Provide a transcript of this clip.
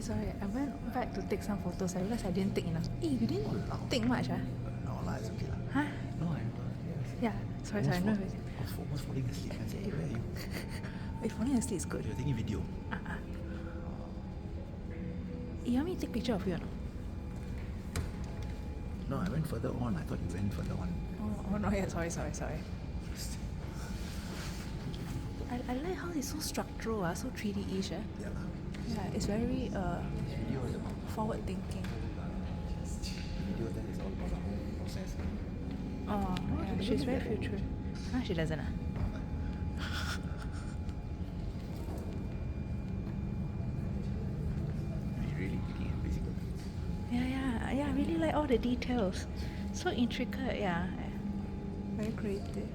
sorry. I went back to take some photos. I realized I didn't take enough. We didn't take much, ah? No lah, it's okay lah. Huh? No, I'm Yeah, sorry, no. almost falling asleep. I said, hey, where are you? Wait, falling asleep is good. You're taking video. You want me to take picture of you or not? No, I went further on. I thought you went further on. Oh no, yeah, sorry. I like how it's so structural, so 3D-ish. Yeah lah. Yeah, it's very Video is about forward thinking. video, then it's all about the whole process. Oh, yeah, she's very future. Huh, she doesn't You're really looking at physical things. Yeah, I really like all the details. So intricate, yeah. Very creative.